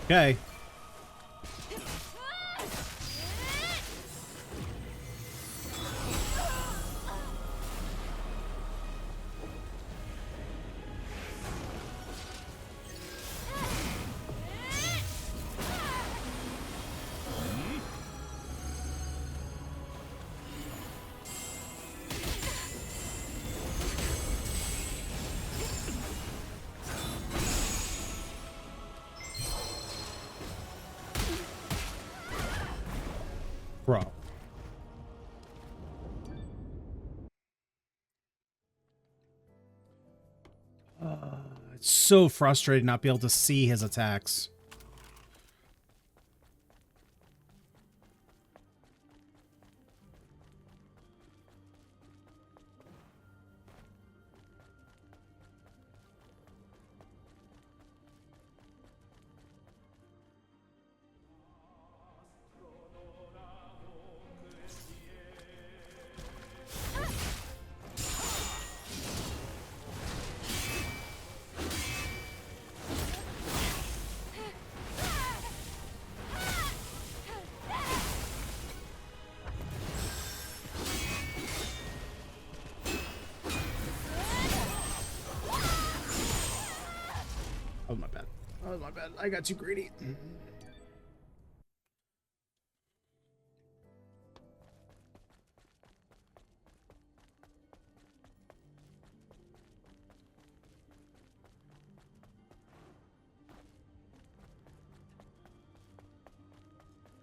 Okay. Bro. It's so frustrating not be able to see his attacks. Oh, my bad. Oh, my bad. I got too greedy.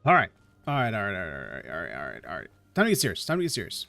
All right. All right. All right. All right. All right. All right. All right. Time to get serious. Time to get serious.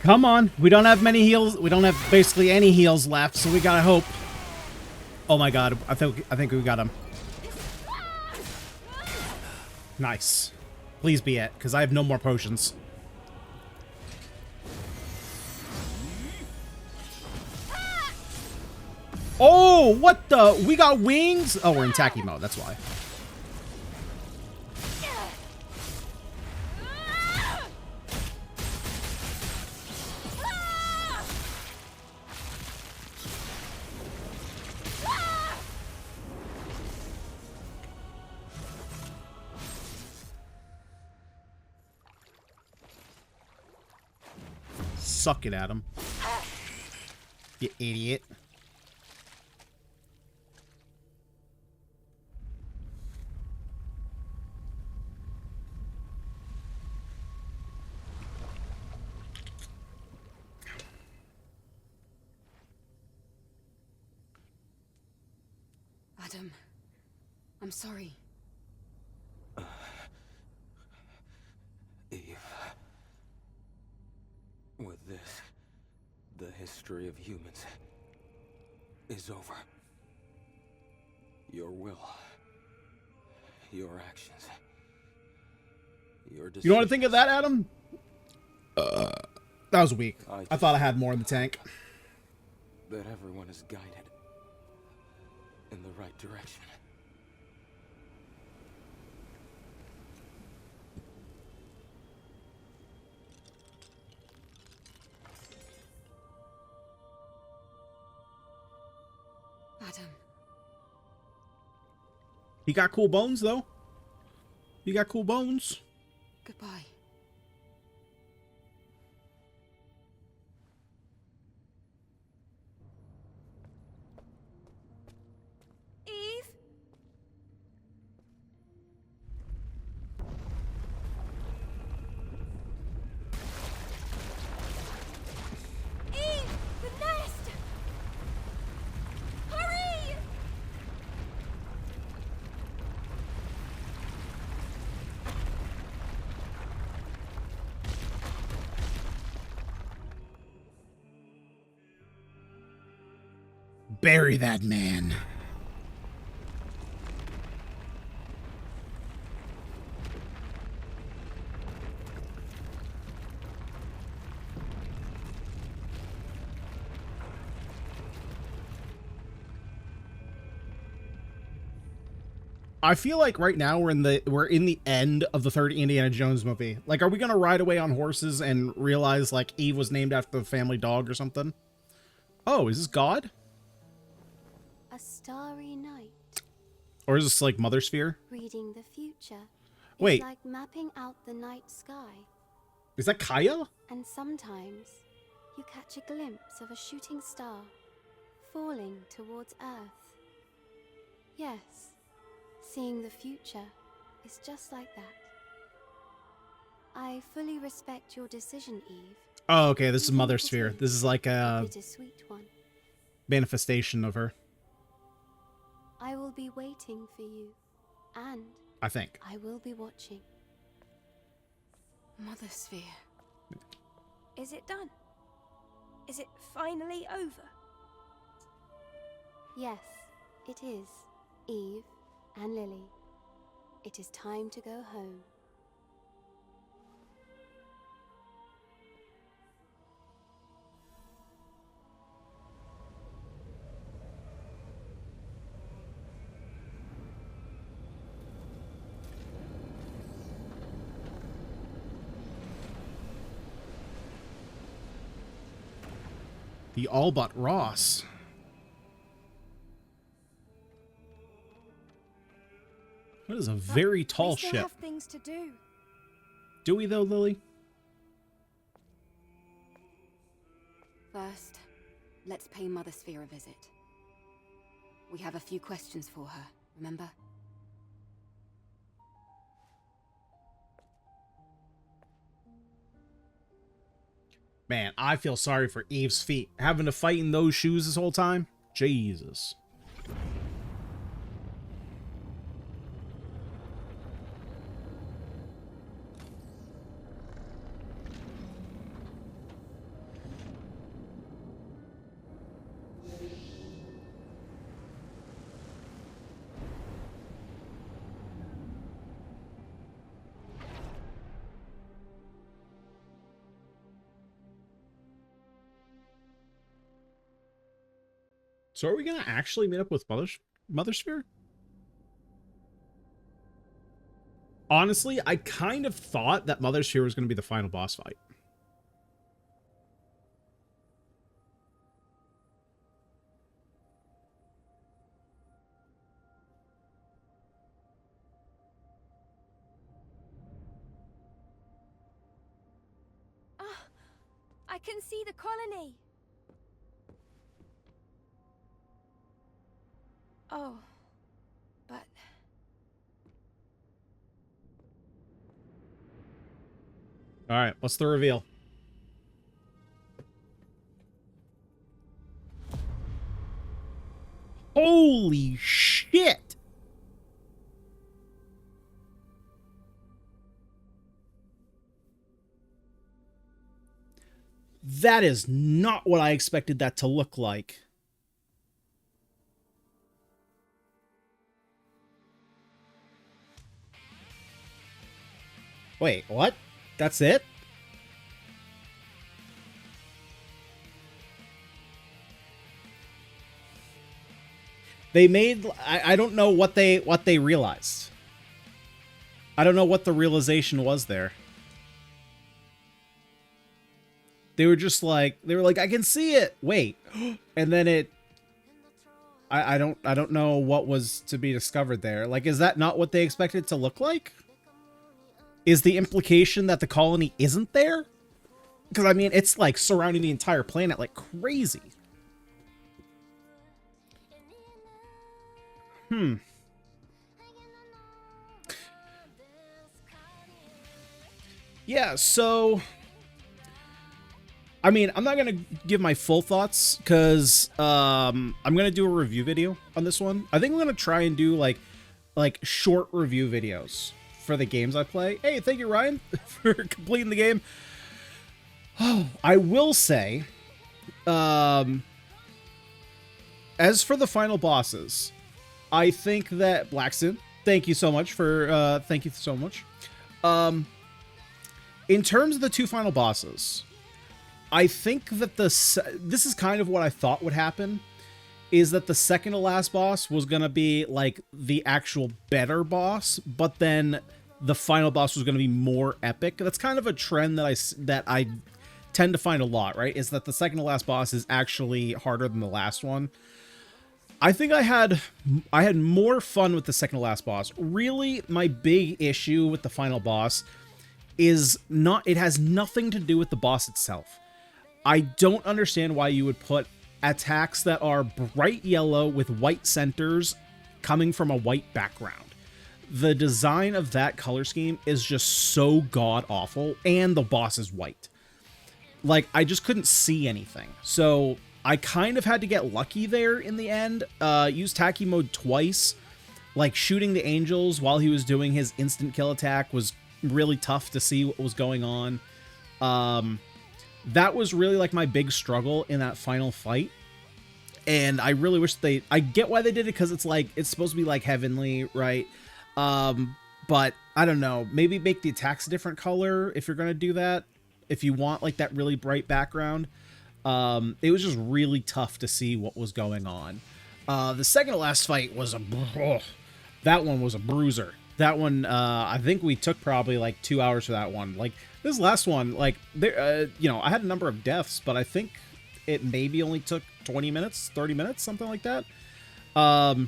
Come on. We don't have many heals. We don't have basically any heals left, so we gotta hope. Oh my god. I think we got him. Nice. Please be it, because I have no more potions. Oh, what the? We got wings? Oh, we're in tacky mode. That's why. Suck it, Adam. You idiot. Adam, I'm sorry. Eve. With this, the history of humans is over. Your will, your actions, your decisions. You know what I think of that, Adam? That was weak. I thought I had more in the tank. That everyone is guided in the right direction. Adam. He got cool bones, though. He got cool bones. Goodbye. Eve? Eve! The nest! Hurry! Bury that man. I feel like right now we're in the end of the third Indiana Jones movie. Like, are we gonna ride away on horses and realize like Eve was named after the family dog or something? Oh, is this God? A starry night. Or is this like Mother Sphere? Reading the future. Wait. It's like mapping out the night sky. Is that Kaya? And sometimes you catch a glimpse of a shooting star falling towards Earth. Yes, seeing the future is just like that. I fully respect your decision, Eve. Oh, okay. This is Even Mother if it Sphere. is This is like a bittersweet one. manifestation of her, I will be waiting for you, and I think. I will be watching. Mother Sphere. Is it done? Is it finally over? Yes, it is, Eve and Lily. It is time to go home. The all but Ross. That is a very tall we still ship. have things to do. Do we though, Lily? First, let's pay Mother Sphere a visit. We have a few questions for her, remember? Man, I feel sorry for Eve's feet. Having to fight in those shoes this whole time? Jesus. So are we gonna actually meet up with Mother Sphere? Honestly, I kind of thought that Mother Sphere was gonna be the final boss fight. Ah, I can see the colony. Oh, but All right, what's the reveal? Holy shit! That is not what I expected that to look like. Wait, what? That's it? They made I don't know what they realized. I don't know what the realization was there. They were just like I can see it. Wait. And then it I don't know what was to be discovered there. Like, is that not what they expected it to look like? Is the implication that the colony isn't there? Because I mean, it's like surrounding the entire planet like crazy. Yeah, so I mean, I'm not gonna give my full thoughts because I'm gonna do a review video on this one. I think I'm gonna try and do like short review videos for the games I play. Hey, thank you, Ryan, for completing the game. Oh, I will say, as for the final bosses, I think that Blackson, thank you so much for thank you so much. In terms of the two final bosses, I think that this is kind of what I thought would happen, is that the second to last boss was going to be like the actual better boss, but then the final boss was going to be more epic. That's kind of a trend that I tend to find a lot, right? Is that the second to last boss is actually harder than the last one. I think I had more fun with the second to last boss. Really, my big issue with the final boss is it has nothing to do with the boss itself. I don't understand why you would put attacks that are bright yellow with white centers coming from a white background. The design of that color scheme is just so god-awful, and the boss is white. Like, I just couldn't see anything. So I kind of had to get lucky there in the end. Used Tacky mode twice. Like, shooting the angels while he was doing his instant kill attack was really tough to see what was going on. That was really like my big struggle in that final fight. And I really wish I get why they did it, because it's like, it's supposed to be like heavenly, right? But I don't know, maybe make the attacks a different color if you're going to do that. If you want like that really bright background. It was just really tough to see what was going on. The second to last fight was that one was a bruiser. That one, I think we took probably like 2 hours for that one. Like, this last one, like, there, you know, I had a number of deaths, but I think it maybe only took 20 minutes, 30 minutes, something like that. I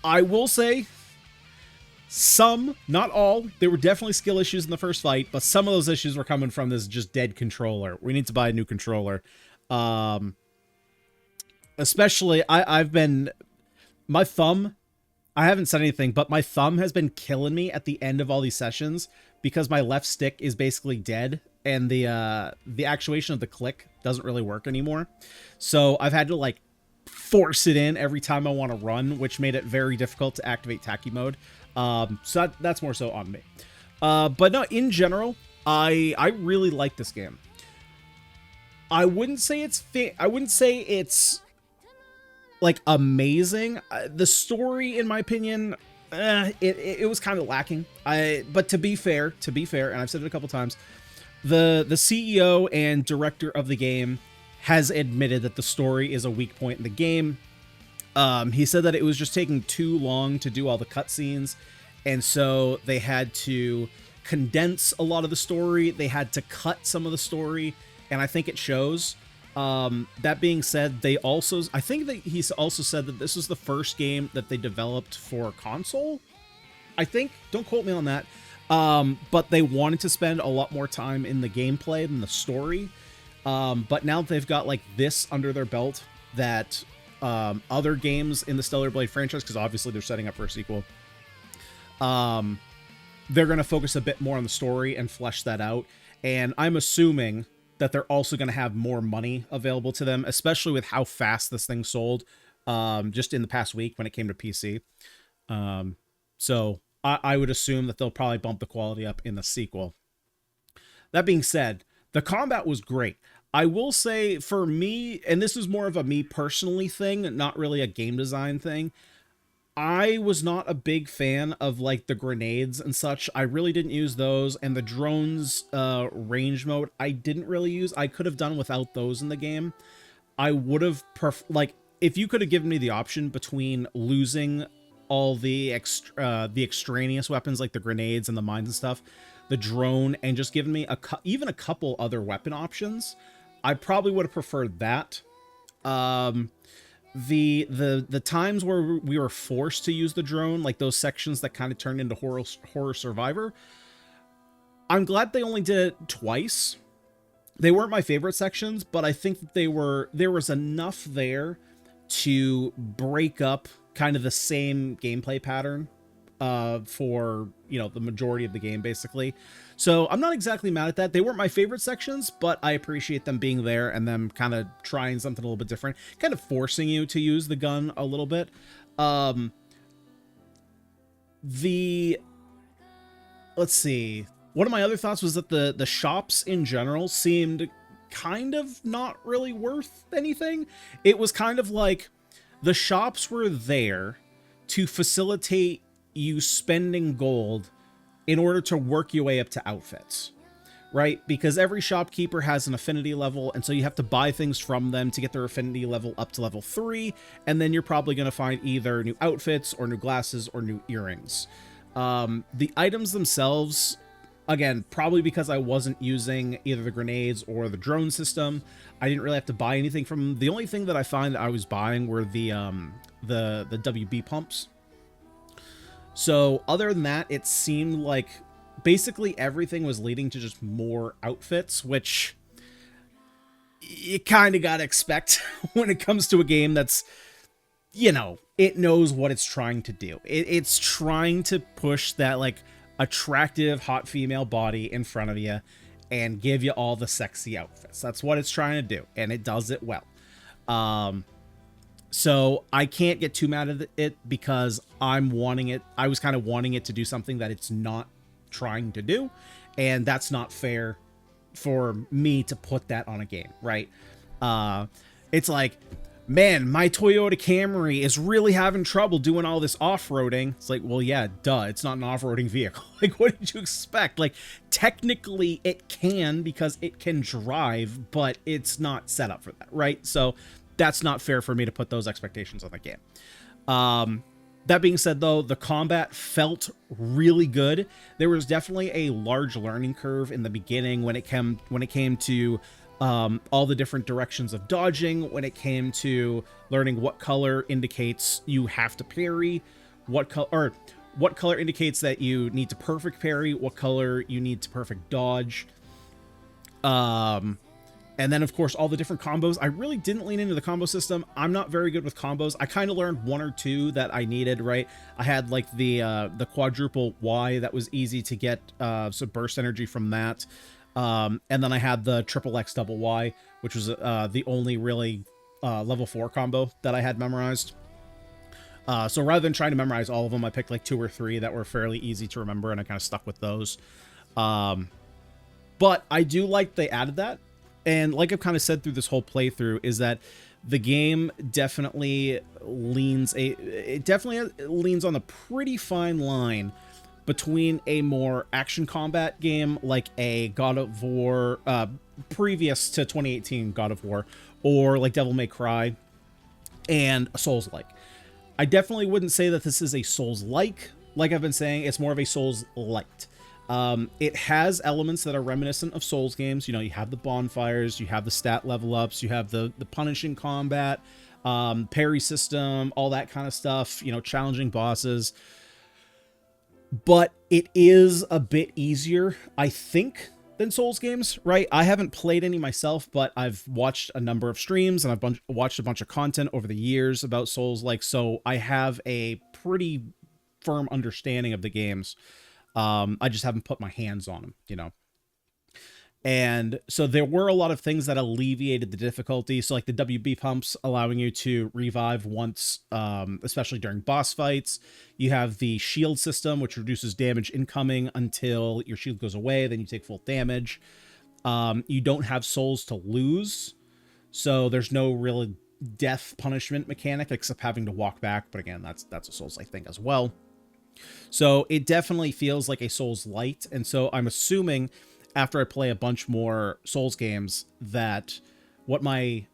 will say, some, not all, there were definitely skill issues in the first fight, but some of those issues were coming from this just dead controller. We need to buy a new controller. Especially, my thumb, I haven't said anything, but my thumb has been killing me at the end of all these sessions because my left stick is basically dead, and the actuation of the click doesn't really work anymore. So I've had to like force it in every time I want to run, which made it very difficult to activate Tacky mode. So that's more so on me. But no, in general, I really like this game. I wouldn't say it's like amazing. The story, in my opinion, it was kind of lacking. But to be fair, and I've said it a couple times, the CEO and director of the game has admitted that the story is a weak point in the game. He said that it was just taking too long to do all the cutscenes, and so they had to condense a lot of the story. They had to cut some of the story, and I think it shows. That being said, I think that he's also said that this is the first game that they developed for console. I think, don't quote me on that. But they wanted to spend a lot more time in the gameplay than the story. But now that they've got like this under their belt, that other games in the Stellar Blade franchise, because obviously they're setting up for a sequel, they're going to focus a bit more on the story and flesh that out. And I'm assuming that they're also going to have more money available to them, especially with how fast this thing sold just in the past week when it came to PC. So I would assume that they'll probably bump the quality up in the sequel. That being said, the combat was great. I will say, for me, and this is more of a me personally thing, not really a game design thing, I was not a big fan of like the grenades and such. I really didn't use those, and the drones range mode I didn't really use. I could have done without those in the game. I would have like, if you could have given me the option between losing all the extraneous weapons like the grenades and the mines and stuff, the drone, and just given me even a couple other weapon options, I probably would have preferred that. The times where we were forced to use the drone, like those sections that kind of turned into horror survivor, I'm glad they only did it twice. They weren't my favorite sections, but I think that there was enough there to break up kind of the same gameplay pattern for, you know, the majority of the game, basically. So I'm not exactly mad at that. They weren't my favorite sections, but I appreciate them being there and them kind of trying something a little bit different, kind of forcing you to use the gun a little bit. Let's see. One of my other thoughts was that the shops in general seemed kind of not really worth anything. It was kind of like the shops were there to facilitate you spending gold in order to work your way up to outfits, right? Because every shopkeeper has an affinity level, and so you have to buy things from them to get their affinity level up to level 3, and then you're probably going to find either new outfits or new glasses or new earrings. The items themselves, again, probably because I wasn't using either the grenades or the drone system, I didn't really have to buy anything from them. The only thing that I find that I was buying were the WB pumps. So other than that, it seemed like basically everything was leading to just more outfits, which you kind of got to expect when it comes to a game that's, you know, it knows what it's trying to do. It's trying to push that like attractive hot female body in front of you and give you all the sexy outfits. That's what it's trying to do, and it does it well. So I can't get too mad at it because I'm wanting it. I was kind of wanting it to do something that it's not trying to do, and that's not fair for me to put that on a game, right? It's like, man, my Toyota Camry is really having trouble doing all this off-roading. It's like, well, yeah, duh, it's not an off-roading vehicle. Like, what did you expect? Like, technically it can because it can drive, but it's not set up for that, right? So that's not fair for me to put those expectations on the game. That being said, though, the combat felt really good. There was definitely a large learning curve in the beginning when it came to all the different directions of dodging, when it came to learning what color indicates you have to parry, what color indicates that you need to perfect parry, what color you need to perfect dodge. And then, of course, all the different combos. I really didn't lean into the combo system. I'm not very good with combos. I kind of learned one or two that I needed, right? I had, like, the quadruple Y that was easy to get some burst energy from that. And then I had the triple X double Y, which was the only really level 4 combo that I had memorized. So rather than trying to memorize all of them, I picked, like, 2 or 3 that were fairly easy to remember, and I kind of stuck with those. But I do like they added that. And like I've kind of said through this whole playthrough, is that the game definitely leans on a pretty fine line between a more action combat game like a God of War, previous to 2018 God of War, or like Devil May Cry, and a Souls-like. I definitely wouldn't say that this is a Souls-like. Like I've been saying, it's more of a Souls-light. It has elements that are reminiscent of Souls games. You know, you have the bonfires, you have the stat level ups, you have the punishing combat, parry system, all that kind of stuff, you know, challenging bosses. But it is a bit easier, I think, than Souls games, right? I haven't played any myself, but I've watched a number of streams and I've watched a bunch of content over the years about Souls, like, so I have a pretty firm understanding of the games. I just haven't put my hands on them, you know. And so there were a lot of things that alleviated the difficulty. So like the WB pumps allowing you to revive once, especially during boss fights. You have the shield system, which reduces damage incoming until your shield goes away. Then you take full damage. You don't have souls to lose. So there's no real death punishment mechanic except having to walk back. But again, that's a Souls-like thing as well. So it definitely feels like a Souls-light. And so I'm assuming after I play a bunch more Souls games that what my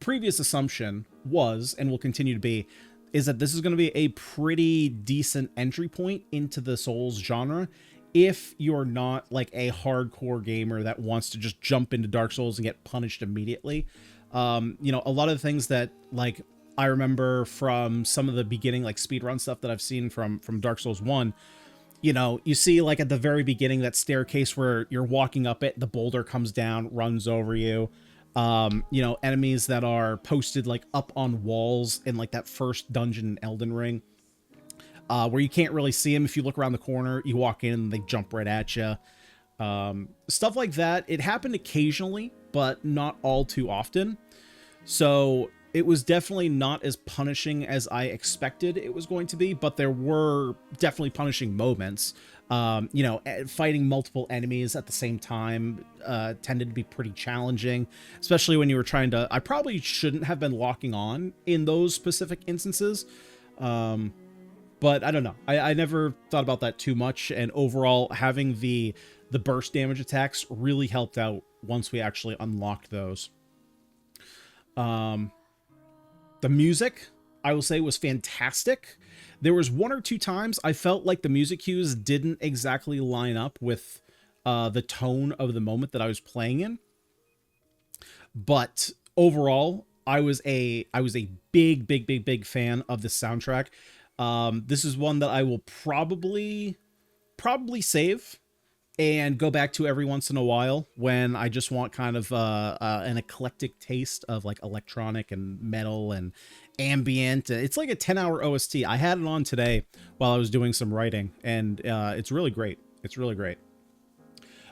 previous assumption was and will continue to be is that this is going to be a pretty decent entry point into the Souls genre if you're not like a hardcore gamer that wants to just jump into Dark Souls and get punished immediately. You know, a lot of the things that like I remember from some of the beginning like speedrun stuff that I've seen from Dark Souls 1, you know, you see like at the very beginning that staircase where you're walking up it, the boulder comes down, runs over you. You know, enemies that are posted like up on walls in like that first dungeon in Elden Ring, where you can't really see them. If you look around the corner, you walk in and they jump right at you. Stuff like that. It happened occasionally, but not all too often. So it was definitely not as punishing as I expected it was going to be, but there were definitely punishing moments. You know, fighting multiple enemies at the same time tended to be pretty challenging, especially when you were trying to... I probably shouldn't have been locking on in those specific instances, but I don't know. I never thought about that too much, and overall, having the burst damage attacks really helped out once we actually unlocked those. The music, I will say, was fantastic. There was one or two times I felt like the music cues didn't exactly line up with the tone of the moment that I was playing in. But overall, I was a big fan of the soundtrack. This is one that I will probably save and go back to every once in a while when I just want kind of an eclectic taste of like electronic and metal and ambient. It's like a 10-hour OST. I had it on today while I was doing some writing, and it's really great. It's really great.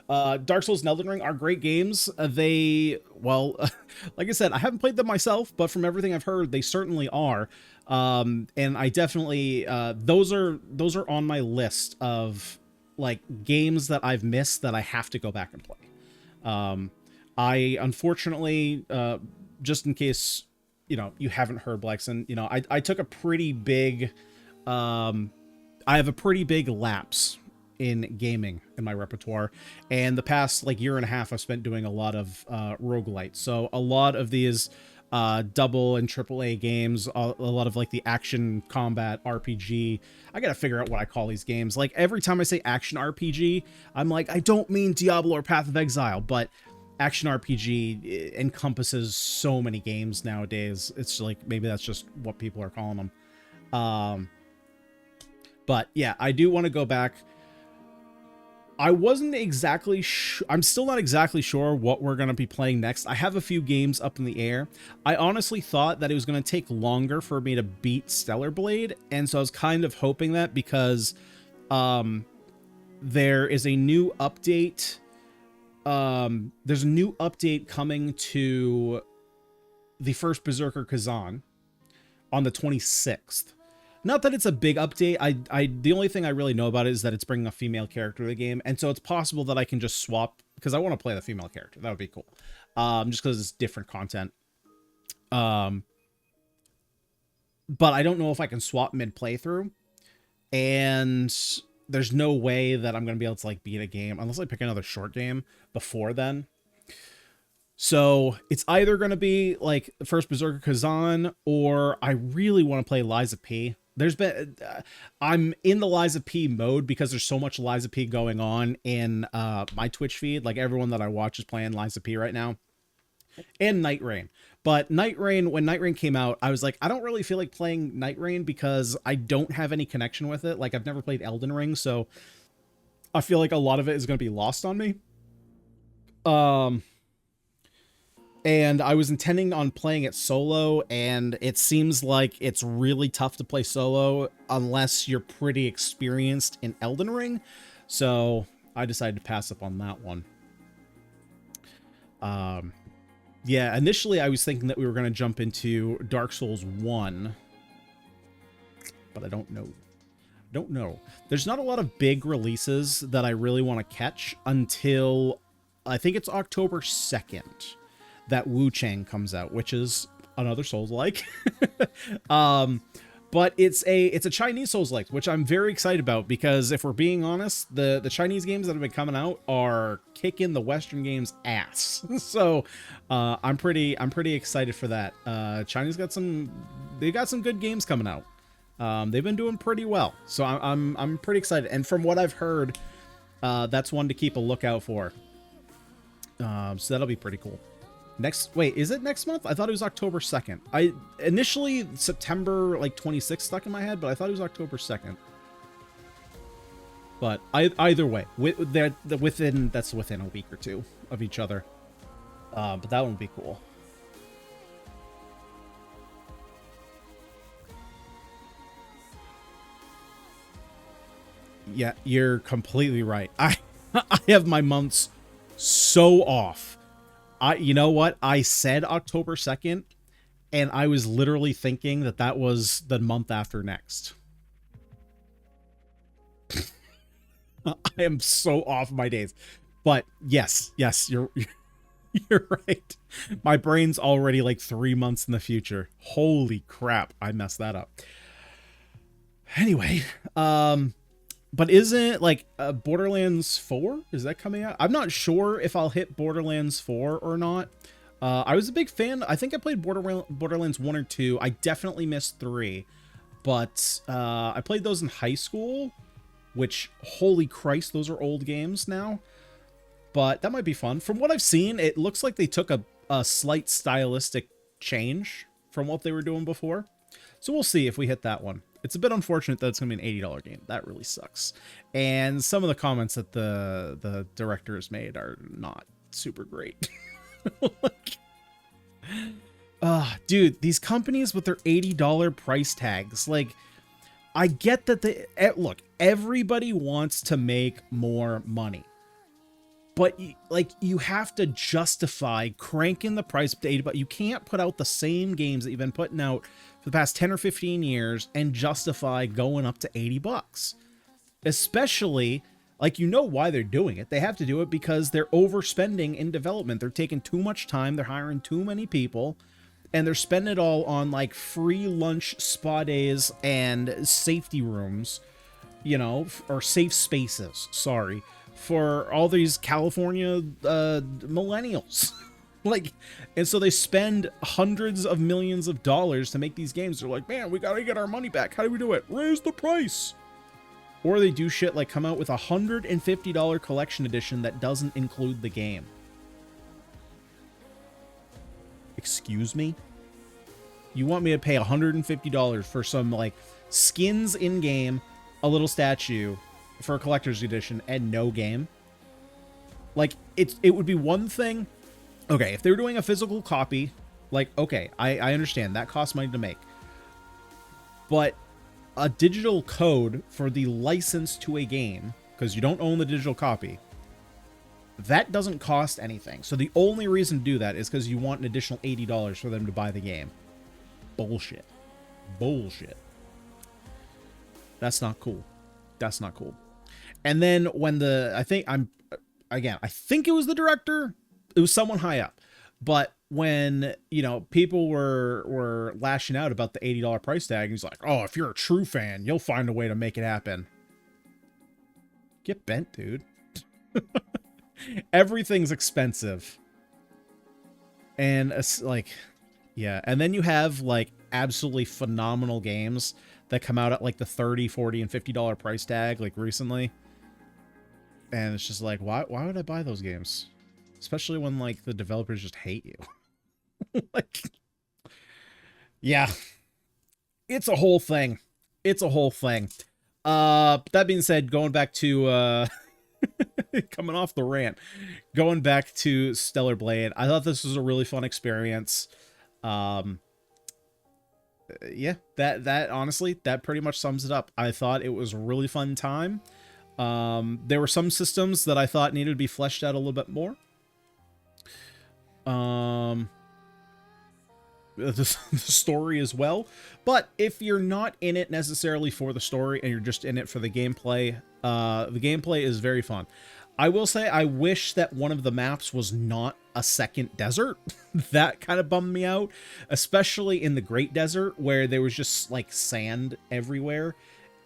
Dark Souls and Elden Ring are great games. Well, like I said, I haven't played them myself, but from everything I've heard, they certainly are. And I definitely, those are on my list of like games that I've missed that I have to go back and play. I unfortunately, just in case, you know, you haven't heard, Blackson, you know, I took a pretty big, I have a pretty big lapse in gaming in my repertoire, and the past like year and a half I've spent doing a lot of roguelites. So a lot of these double and AAA games, a lot of like the action combat RPG. I gotta figure out what I call these games. Like every time I say action RPG, I'm like, I don't mean Diablo or Path of Exile, but action RPG encompasses so many games nowadays. It's like, maybe that's just what people are calling them. But yeah, I do want to go back. I wasn't exactly I'm still not exactly sure what we're going to be playing next. I have a few games up in the air. I honestly thought that it was going to take longer for me to beat Stellar Blade, and so I was kind of hoping that because there is a new update. There's a new update coming to the first Berserker Kazan on the 26th. Not that it's a big update. The only thing I really know about it is that it's bringing a female character to the game, and so it's possible that I can just swap, because I want to play the female character. That would be cool. Just because it's different content. But I don't know if I can swap mid playthrough, and there's no way that I'm going to be able to like beat a game unless I pick another short game before then. So it's either going to be like the first Berserker Kazan, or I really want to play Liza P. There's been, I'm in the Liza P mode because there's so much Liza P going on in my Twitch feed. Like everyone that I watch is playing Liza P right now. And Night Rain. But Night Rain, when Night Rain came out, I was like, I don't really feel like playing Night Rain because I don't have any connection with it. Like I've never played Elden Ring, so I feel like a lot of it is going to be lost on me. And I was intending on playing it solo, and it seems like it's really tough to play solo unless you're pretty experienced in Elden Ring. So I decided to pass up on that one. Yeah, initially I was thinking that we were going to jump into Dark Souls 1, but I don't know. Don't know. There's not a lot of big releases that I really want to catch until I think it's October 2nd that Wu Chang comes out, which is another Souls-like. But it's a Chinese Souls-like, which I'm very excited about because if we're being honest, the Chinese games that have been coming out are kicking the Western games ass. So I'm pretty excited for that. China's got some good games coming out. They've been doing pretty well, so I'm pretty excited. And from what I've heard, that's one to keep a lookout for. So that'll be pretty cool. Wait, is it next month? I thought it was October 2nd. I initially September like 26th stuck in my head, but I thought it was October 2nd. But either way, that's within a week or two of each other. But that one would be cool. Yeah, you're completely right. I have my months so off. You know what? I said October 2nd, and I was literally thinking that was the month after next. I am so off my days. But yes, you're right. My brain's already like 3 months in the future. Holy crap, I messed that up. Anyway, but isn't like Borderlands 4? Is that coming out? I'm not sure if I'll hit Borderlands 4 or not. I was a big fan. I think I played Borderlands 1 or 2. I definitely missed 3. But I played those in high school, which, holy Christ, those are old games now. But that might be fun. From what I've seen, it looks like they took a slight stylistic change from what they were doing before. So we'll see if we hit that one. It's a bit unfortunate that it's going to be an $80 game. That really sucks. And some of the comments that the director has made are not super great. Dude, these companies with their $80 price tags, like, I get that look, everybody wants to make more money. But like, you have to justify cranking the price up to 80 bucks. You can't put out the same games that you've been putting out for the past 10 or 15 years and justify going up to 80 bucks. Especially, like, you know why they're doing it. They have to do it because they're overspending in development. They're taking too much time. They're hiring too many people. And they're spending it all on, like, free lunch spa days and safety rooms, you know, or safe spaces, sorry, for all these California millennials. Like, and so they spend hundreds of millions of dollars to make these games. They're like, man, we gotta get our money back. How do we do it? Raise the price. Or they do shit like come out with a $150 collection edition that doesn't include the game. Excuse me? You want me to pay $150 for some, like, skins in-game, a little statue for a collector's edition, and no game? Like, it would be one thing. Okay, if they were doing a physical copy, like, okay, I understand. That costs money to make. But a digital code for the license to a game, because you don't own the digital copy, that doesn't cost anything. So the only reason to do that is because you want an additional $80 for them to buy the game. Bullshit. Bullshit. That's not cool. That's not cool. And then when I think it was the director. It was someone high up. But when, you know, people were lashing out about the $80 price tag, he's like, oh, if you're a true fan, you'll find a way to make it happen. Get bent, dude. Everything's expensive. And it's like, yeah. And then you have like absolutely phenomenal games that come out at like the $30, $40, and $50 price tag like recently. And it's just like, why would I buy those games? Especially when like the developers just hate you. Like, yeah. It's a whole thing. It's a whole thing. That being said, going back to coming off the rant, going back to Stellar Blade, I thought this was a really fun experience. Yeah, that honestly, that pretty much sums it up. I thought it was a really fun time. There were some systems that I thought needed to be fleshed out a little bit more. The story as well, but if you're not in it necessarily for the story and you're just in it for the gameplay is very fun. I will say I wish that one of the maps was not a second desert. That kind of bummed me out, especially in the Great Desert where there was just like sand everywhere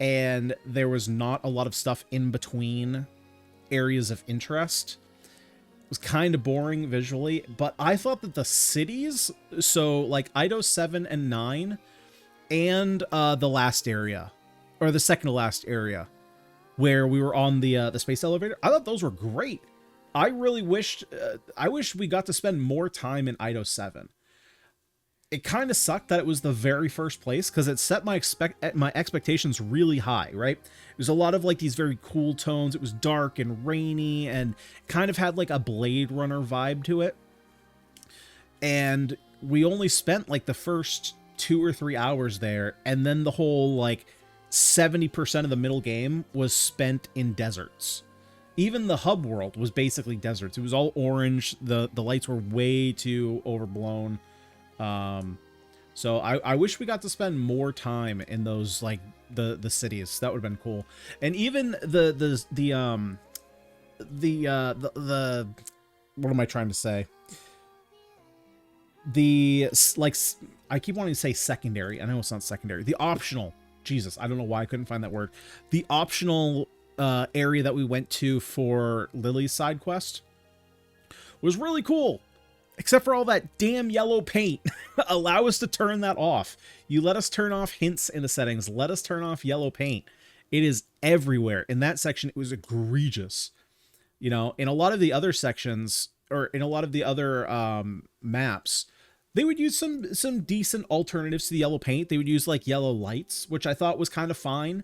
and there was not a lot of stuff in between areas of interest. It was kind of boring visually, but I thought that the cities, so like Ido 7 and 9 and the last area, or the second to last area, where we were on the space elevator, I thought those were great. I really wished, I wish we got to spend more time in Ido 7. It kind of sucked that it was the very first place because it set my expectations really high, right? It was a lot of like these very cool tones. It was dark and rainy and kind of had like a Blade Runner vibe to it. And we only spent like the first 2 or 3 hours there, and then the whole like 70% of the middle game was spent in deserts. Even the hub world was basically deserts. It was all orange. The lights were way too overblown. So I wish we got to spend more time in those like the cities. That would have been cool. And even the what am I trying to say? The like, I keep wanting to say secondary. I know it's not secondary. The optional. Jesus, I don't know why I couldn't find that word. The optional area that we went to for Lily's side quest was really cool. Except for all that damn yellow paint. Allow us to turn that off. You let us turn off hints in the settings. Let us turn off yellow paint. It is everywhere. In that section, it was egregious. You know, in a lot of the other sections, or in a lot of the other maps, they would use some decent alternatives to the yellow paint. They would use like yellow lights, which I thought was kind of fine.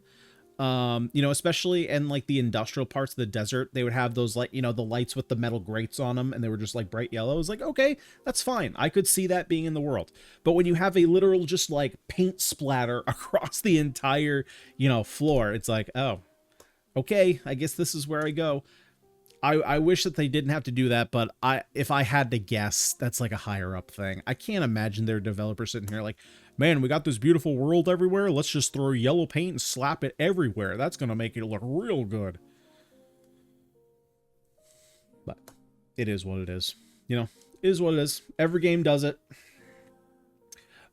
You know, especially in like the industrial parts of the desert, they would have those like, you know, the lights with the metal grates on them and they were just like bright yellow. I was like, okay, that's fine. I could see that being in the world. But when you have a literal just like paint splatter across the entire, you know, floor, it's like, oh, okay, I guess this is where I go. I wish that they didn't have to do that, but if I had to guess, that's like a higher up thing. I can't imagine their developers sitting here like, man, we got this beautiful world everywhere. Let's just throw yellow paint and slap it everywhere. That's going to make it look real good. But it is what it is. You know, it is what it is. Every game does it.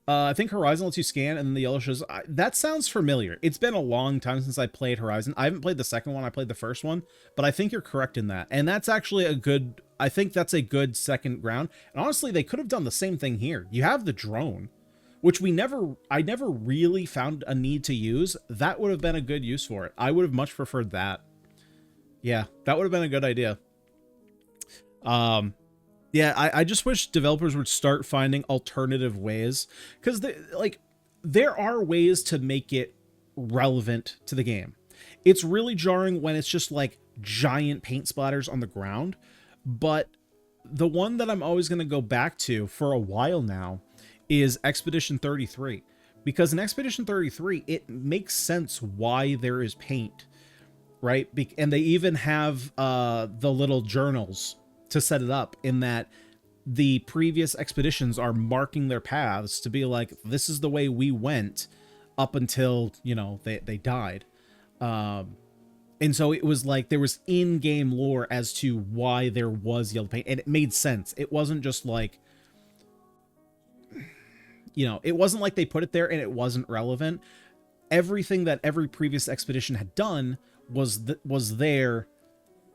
I think Horizon lets you scan and then the yellow shows. That sounds familiar. It's been a long time since I played Horizon. I haven't played the second one. I played the first one, but I think you're correct in that. And that's actually a good, I think that's a good second ground. And honestly, they could have done the same thing here. You have the drone, which I never really found a need to use. That would have been a good use for it. I would have much preferred that. Yeah, that would have been a good idea. Yeah, I just wish developers would start finding alternative ways, because there are ways to make it relevant to the game. It's really jarring when it's just like giant paint splatters on the ground, but the one that I'm always going to go back to for a while now is Expedition 33, because in Expedition 33 it makes sense why there is paint, right? And they even have the little journals to set it up, in that the previous expeditions are marking their paths to be like, this is the way we went up until, you know, they died. And so it was like there was in-game lore as to why there was yellow paint, and it made sense. It wasn't just like, you know, it wasn't like they put it there and it wasn't relevant. Everything that every previous expedition had done was there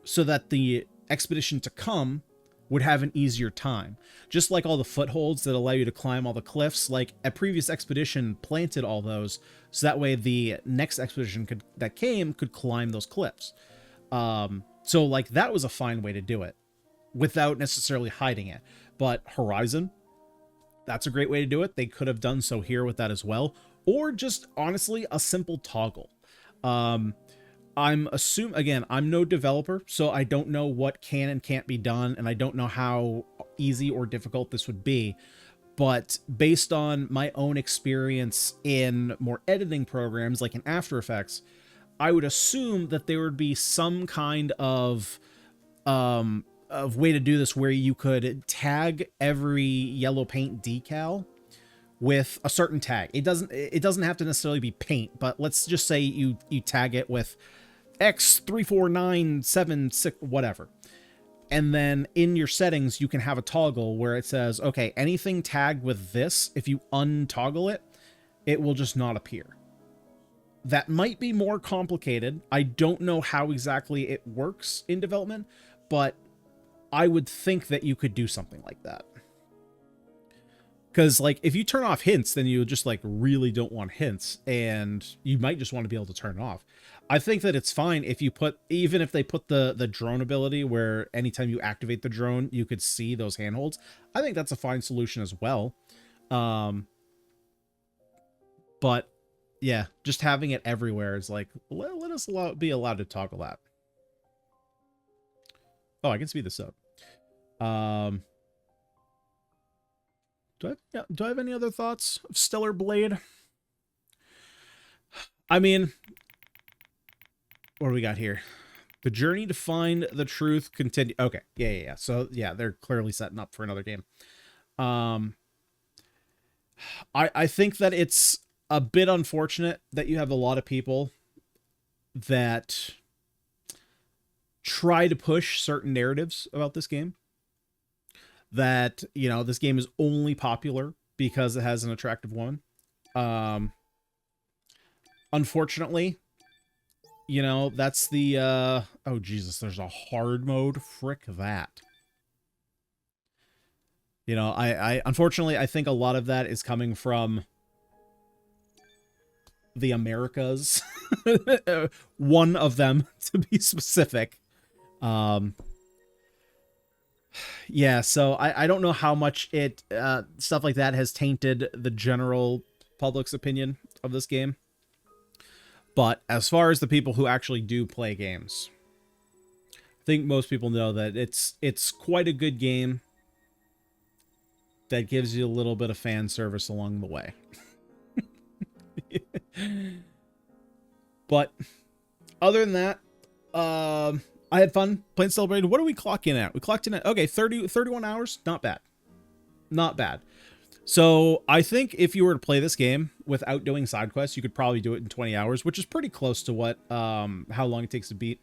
so that the expedition to come would have an easier time. Just like all the footholds that allow you to climb all the cliffs, like a previous expedition planted all those, so that way the next expedition could climb those cliffs. So like that was a fine way to do it without necessarily hiding it. But Horizon, that's a great way to do it. They could have done so here with that as well, or just honestly a simple toggle. I'm again, I'm no developer, so I don't know what can and can't be done, and I don't know how easy or difficult this would be. But based on my own experience in more editing programs like in After Effects, I would assume that there would be some kind of way to do this where you could tag every yellow paint decal with a certain tag. It doesn't have to necessarily be paint, but let's just say you tag it with X34976 whatever. And then in your settings you can have a toggle where it says, okay, anything tagged with this, if you untoggle it, it will just not appear. That might be more complicated. I don't know how exactly it works in development, but I would think that you could do something like that. Because, like, if you turn off hints, then you just, like, really don't want hints, and you might just want to be able to turn it off. I think that it's fine if you put, even if they put the drone ability where anytime you activate the drone, you could see those handholds. I think that's a fine solution as well. But, yeah, just having it everywhere is like, let us be allowed to toggle that. Oh, I can speed this up. Do I have any other thoughts of Stellar Blade? I mean, what do we got here? The journey to find the truth continue. Okay, yeah. So yeah, they're clearly setting up for another game. I think that it's a bit unfortunate that you have a lot of people that try to push certain narratives about this game. That, you know, this game is only popular because it has an attractive woman. Unfortunately, you know, that's the, oh Jesus, there's a hard mode. Frick that. You know, unfortunately, I think a lot of that is coming from the Americas. One of them, to be specific. Yeah, so I don't know how much stuff like that has tainted the general public's opinion of this game. But as far as the people who actually do play games, I think most people know that it's quite a good game that gives you a little bit of fan service along the way. But other than that, I had fun playing Celebrated. What do we clock in at? We clocked in at, okay, 31 hours. Not bad. Not bad. So I think if you were to play this game without doing side quests, you could probably do it in 20 hours, which is pretty close to what, how long it takes to beat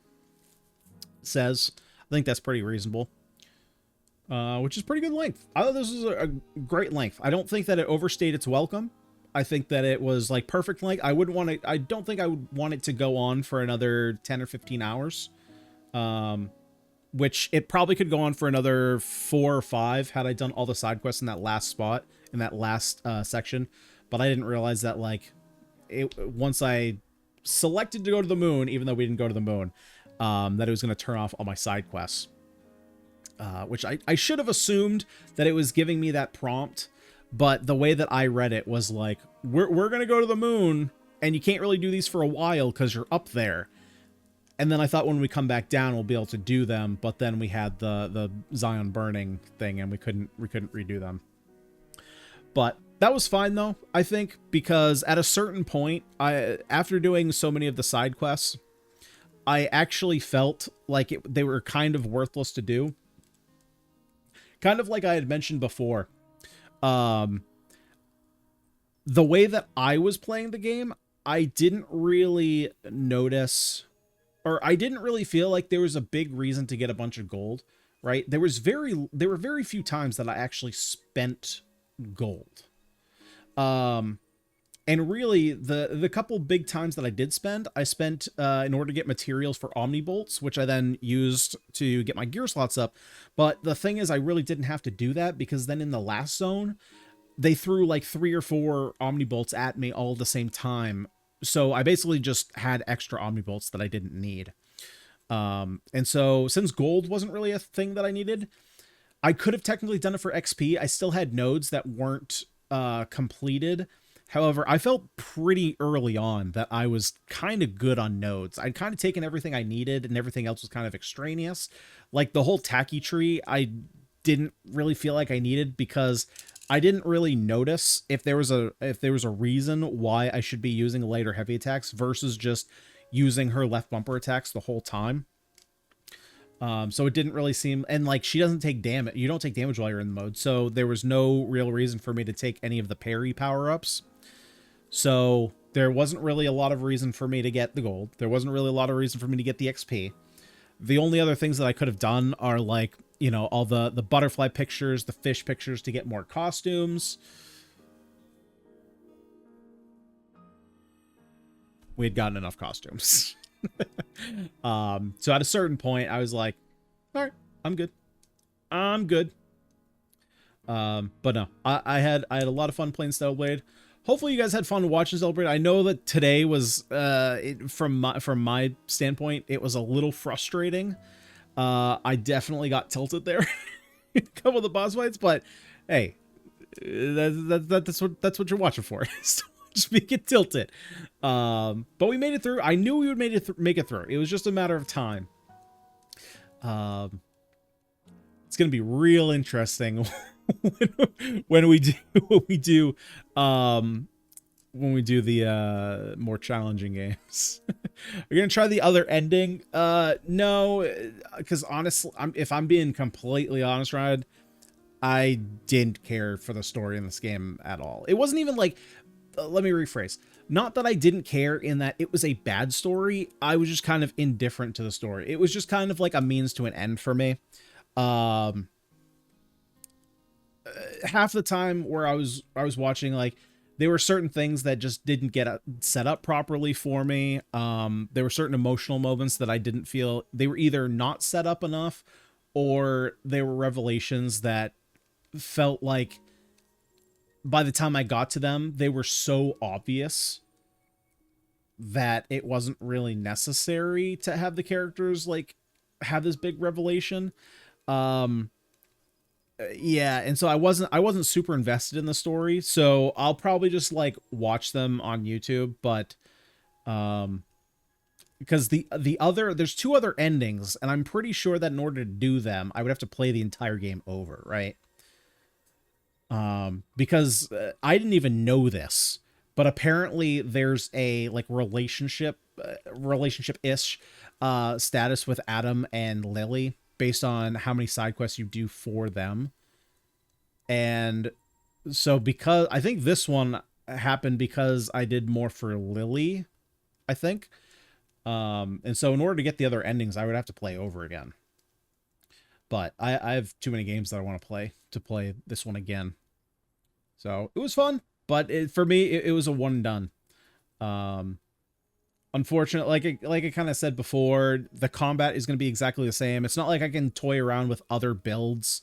says. I think that's pretty reasonable. Which is pretty good length. I thought this was a great length. I don't think that it overstayed its welcome. I think that it was like perfect length. I don't think I would want it to go on for another 10 or 15 hours. Which it probably could go on for another 4 or 5 had I done all the side quests in that last spot, in that last section. But I didn't realize that, like, once I selected to go to the moon, even though we didn't go to the moon, that it was going to turn off all my side quests. Which I should have assumed that it was giving me that prompt, but the way that I read it was like, we're going to go to the moon, and you can't really do these for a while because you're up there. And then I thought when we come back down, we'll be able to do them. But then we had the Zion burning thing, and we couldn't redo them. But that was fine, though, I think, because at a certain point, after doing so many of the side quests, I actually felt like they were kind of worthless to do. Kind of like I had mentioned before. The way that I was playing the game, I didn't really notice... Or I didn't really feel like there was a big reason to get a bunch of gold, right? There were very few times that I actually spent gold. And really, the couple big times that I did spend, I spent in order to get materials for Omnibolts, which I then used to get my gear slots up. But the thing is, I really didn't have to do that, because then in the last zone, they threw like 3 or 4 Omnibolts at me all at the same time. So I basically just had extra Omnibolts that I didn't need. And so since gold wasn't really a thing that I needed, I could have technically done it for XP. I still had nodes that weren't completed. However, I felt pretty early on that I was kind of good on nodes. I'd kind of taken everything I needed, and everything else was kind of extraneous. Like the whole tacky tree, I didn't really feel like I needed, because I didn't really notice if there was a reason why I should be using light or heavy attacks versus just using her left bumper attacks the whole time. So it didn't really seem, and like she doesn't take damage. You don't take damage while you're in the mode, so there was no real reason for me to take any of the parry power-ups. So there wasn't really a lot of reason for me to get the gold. There wasn't really a lot of reason for me to get the XP. The only other things that I could have done are like, you know, all the butterfly pictures, the fish pictures to get more costumes. We had gotten enough costumes. So at a certain point, I was like, all right, I'm good. I'm good. But no, I had a lot of fun playing Stellarblade. Hopefully you guys had fun watching Stellarblade. I know that today was, from my standpoint, it was a little frustrating. I definitely got tilted there a couple of the boss fights, but hey, that's what you're watching for. Just make it tilted. But we made it through. I knew we would make it through. It was just a matter of time. It's gonna be real interesting when we do the more challenging games. We're gonna try the other ending. No, because honestly, if I'm being completely honest, Ryan, I didn't care for the story in this game at all. It wasn't even like, let me rephrase. Not that I didn't care in that it was a bad story. I was just kind of indifferent to the story. It was just kind of like a means to an end for me. Half the time where I was watching, like, there were certain things that just didn't get set up properly for me. There were certain emotional moments that I didn't feel, they were either not set up enough, or they were revelations that felt like by the time I got to them, they were so obvious that it wasn't really necessary to have the characters like have this big revelation. Yeah, and so I wasn't super invested in the story, so I'll probably just like watch them on YouTube, but because there's 2 other endings, and I'm pretty sure that in order to do them, I would have to play the entire game over, right? Because I didn't even know this, but apparently there's a like relationship-ish status with Adam and Lily based on how many side quests you do for them. And so because I think this one happened because I did more for Lily, I think. And so in order to get the other endings, I would have to play over again. But I have too many games that I want to play this one again. So it was fun, but for me, it was a one and done. Unfortunately, like I kind of said before, the combat is going to be exactly the same. It's not like I can toy around with other builds.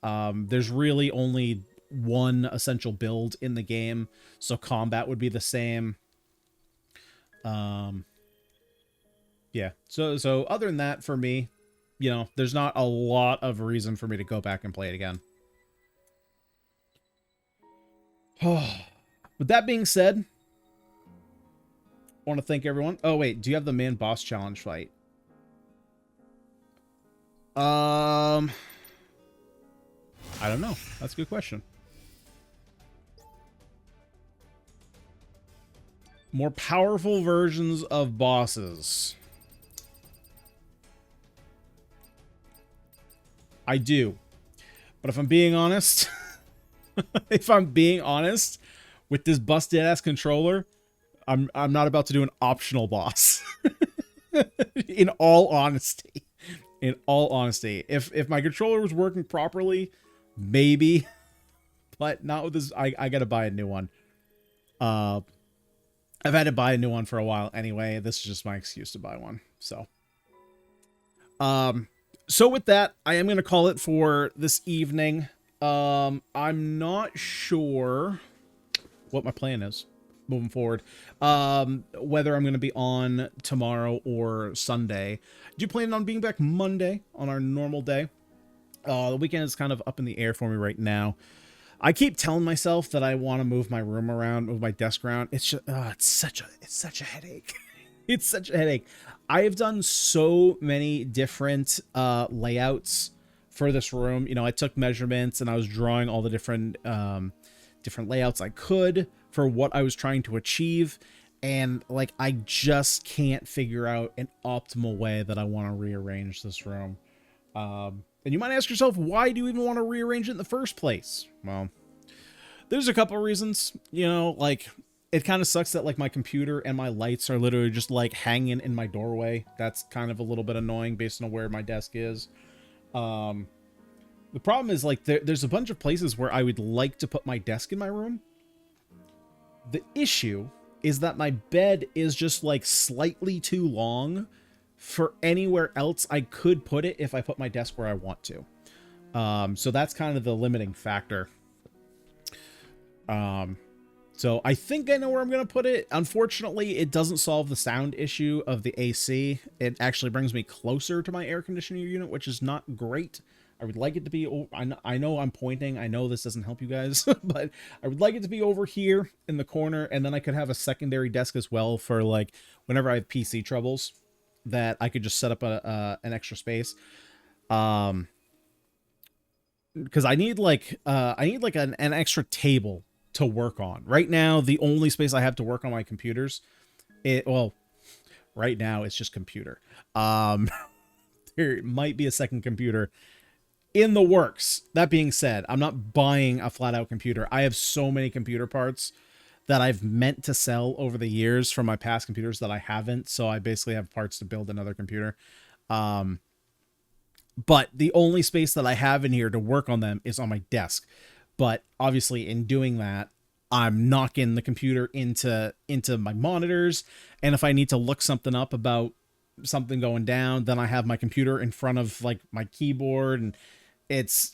There's really only one essential build in the game, so combat would be the same. Yeah. So other than that, for me, you know, there's not a lot of reason for me to go back and play it again. With that being said, I want to thank everyone. Oh, wait. Do you have the man boss challenge fight? I don't know. That's a good question. More powerful versions of bosses. I do. But if I'm being honest, with this busted ass controller, I'm not about to do an optional boss. In all honesty. If my controller was working properly, maybe, but not with this. I gotta buy a new one. I've had to buy a new one for a while anyway. This is just my excuse to buy one. So, so with that, I am going to call it for this evening. I'm not sure what my plan is moving forward. Whether I'm going to be on tomorrow or Sunday. Do you plan on being back Monday on our normal day? The weekend is kind of up in the air for me right now. I keep telling myself that I want to move my room around, move my desk around. It's just, it's such a headache. It's such a headache. I have done so many different layouts for this room. You know, I took measurements and I was drawing all the different layouts I could for what I was trying to achieve. And like, I just can't figure out an optimal way that I want to rearrange this room. And you might ask yourself, why do you even want to rearrange it in the first place? Well, there's a couple of reasons. You know, like, it kind of sucks that like my computer and my lights are literally just like hanging in my doorway. That's kind of a little bit annoying based on where my desk is. The problem is like there's a bunch of places where I would like to put my desk in my room. The issue is that my bed is just like slightly too long for anywhere else I could put it if I put my desk where I want to. So that's kind of the limiting factor. So I think I know where I'm going to put it. Unfortunately, it doesn't solve the sound issue of the AC. It actually brings me closer to my air conditioning unit, which is not great. I would like it to be, I know I'm pointing, I know this doesn't help you guys, but I would like it to be over here in the corner, and then I could have a secondary desk as well for like whenever I have PC troubles, that I could just set up an extra space. Because I need like an extra table to work on. Right now, the only space I have to work on my computers, right now it's just computer. There might be a second computer in the works. That being said, I'm not buying a flat out computer. I have so many computer parts that I've meant to sell over the years from my past computers that I haven't. So I basically have parts to build another computer. But the only space that I have in here to work on them is on my desk. But obviously in doing that, I'm knocking the computer into my monitors. And if I need to look something up about something going down, then I have my computer in front of like my keyboard, and it's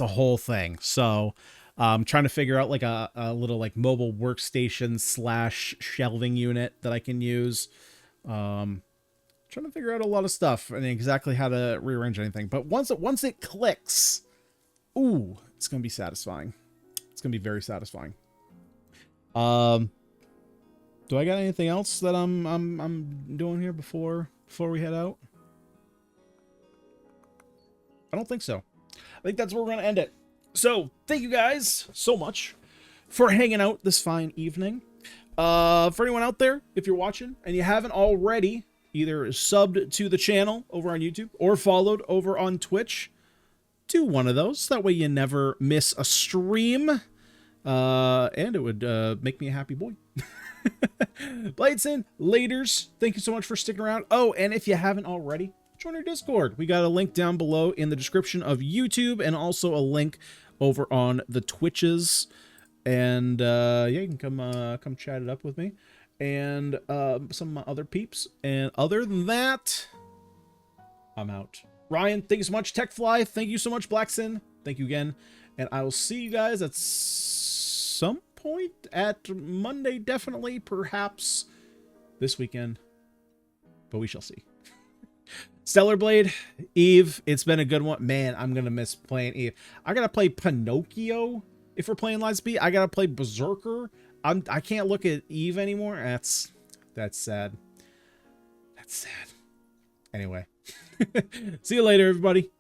a whole thing. So I'm trying to figure out like a little like mobile workstation / shelving unit that I can use. Trying to figure out a lot of stuff and exactly how to rearrange anything. But once it clicks, ooh, it's gonna be satisfying. It's gonna be very satisfying. Do I got anything else that I'm doing here before we head out? I don't think so. I think that's where we're gonna end it. So thank you guys so much for hanging out this fine evening. For anyone out there, if you're watching and you haven't already either subbed to the channel over on YouTube or followed over on Twitch, do one of those. That way you never miss a stream. And it would make me a happy boy. Bladeson, laters, thank you so much for sticking around. Oh, and if you haven't already, join our Discord. We got a link down below in the description of YouTube, and also a link over on the Twitches. And yeah, you can come chat it up with me and some of my other peeps. And other than that, I'm out. Ryan, thank you so much. Techfly, thank you so much. Blackson, thank you again. And I will see you guys at some point at Monday, definitely, perhaps this weekend, but we shall see. Stellar Blade, Eve, it's been a good one. Man, I'm gonna miss playing Eve. I gotta play Pinocchio if we're playing Lies Be. I gotta play Berserker. I can't look at Eve anymore. That's sad. That's sad. Anyway, see you later, everybody.